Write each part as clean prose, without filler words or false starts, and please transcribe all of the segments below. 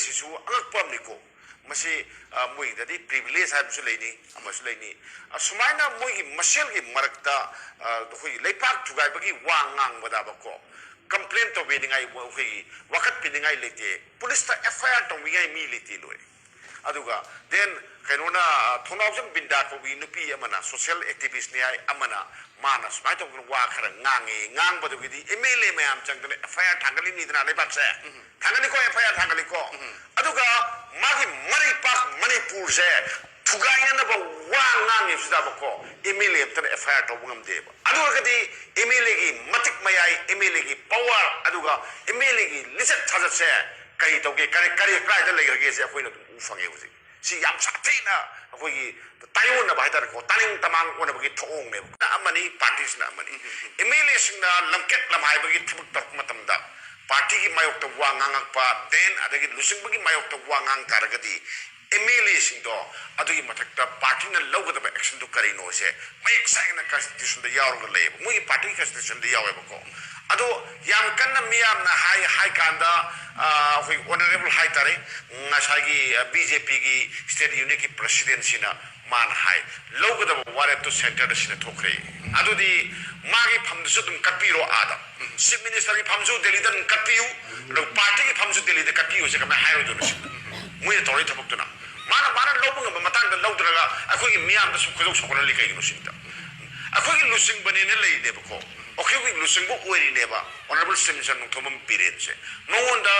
सिसु अगपमनिको मसे मोइददी प्रिविलेज हाबसु लेनी अमसु लेनी असुमाइना मोइगी मसेलगी मरकता होई लेपाक थुगाइबगी वा ngangbadabako कंप्लेन तो बेनिंगाई होई वकत पिनिंगाई लेते पुलिस ता एफआईआर तो मिगाई मी लेते लोय अदुगा देन कैनोना थोनावजन बिंदा को बी नुपी अमना सोशल एक्टिविस्ट ने आई अमना माना स्माइट तो वा खर ngange ngangbदुगिदी एमएलए मैम चंगने एफआईआर थांगली निदना लेबाकसे थांगली को एफआईआर थांगली को अदुगा मागी मणिपाक मणिपुर से थुगाइनबा वा ngange सुदाबको एमएलए तन एफआईआर तो ngमदेबा अदुगदी एमएलए की मतिक मयाई एमएलए की पावर अदुगा एमएलए की लिजत थाजसे कई तौगे करे करे क्राइद लेगरगे से अखोइना उफंगे हुजी सी याम साथेना अखोइगी तायोन ना बाइदर को तानिंग तमांग ओनबगी थोंग ने अमनी पार्टीस ना अमनी एमएलए सिंगना लमकेट लमाइबगी थबक तक मतमदा पार्टी की मायोक तो वा nganगपा देन अदगी लुसिंगबगी मायोक तो वा ngang तारगदी एमएलए सिंगदो अदगी मथकता पार्टी ना लौगदबा एक्शन तो करिनो से मयक साइना कॉन्स्टिट्यूशन द यावरग लेब मुगी पार्टी कॉन्स्टिट्यूशन द यावेबको अदो याम कन्न मियाम ना हाई कांदा होई ऑनरेबल हाई तारे ngasagi बीजेपी की स्टेट यूनिट की प्रेसिडेंसी ना मान हाई लौगदबा वारे तो सेंटर द सिना थोखरे अदोदी मागी फमदसु तुम कपिरो आदा चीफ मिनिस्टर की फमसु दिल्ली दन कपियु लो पार्टी की फमसु दिल्ली द कपियु से कमे हाइरो दो मुई तोरी थबक्तुना माना लौबंग मतंग द लौद्रगा अखोगी मियाम द सुखजो सोकन लिकೈ नुसिंता अखोगी लुसिंग बनेने लेनेबको ओखेगी लुसिंग बो ओरिनेबा ऑनरेबल सिमसन नुथोमम पीरियड से नोंदा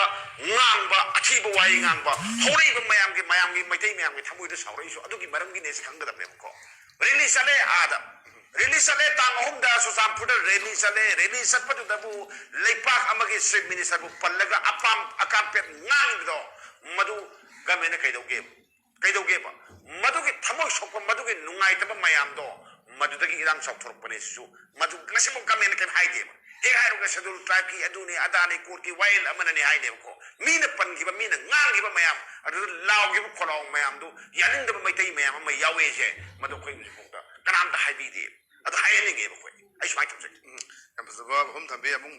ngangbा अथीब वाई ngangbा होरेब मयाम की मैतै मयाम की थमुइद सावरैसु अदुगी मरमगी नेस खंगदबनेबको रिलीज सले आदा रिलीज सले तांग होमदा सुसामपुर रिलीज सपदुदबु लेपाक अमगी चीफ मिनिस्टर बु पल्लगा अपाम अकापेट ngangbदो मधु गमेने कैदौगे मधुगी थमो सोप मधुगी नुंगाइतब मयामदो मधुदगी इरांग सौथोरपने सु मधु गसिमो गमेने के हाइदेब एक हाइरोगा शेड्यूल ट्राइब की अदुनी अदानी कोर्ट की वाइल अमनने हाइदेबको मीना पनगिबा मीना ngangiba मयाम अदु लावगिबा खोलाव मयामदु यानिंदब मैतै मयाम म यावेजे मधु खोइ मुजिबोदा कनामदा हाइबिदे अदु हाइनिंगेबको आई स्वाइ थमसे हम फजबा हम थंबे अमुंग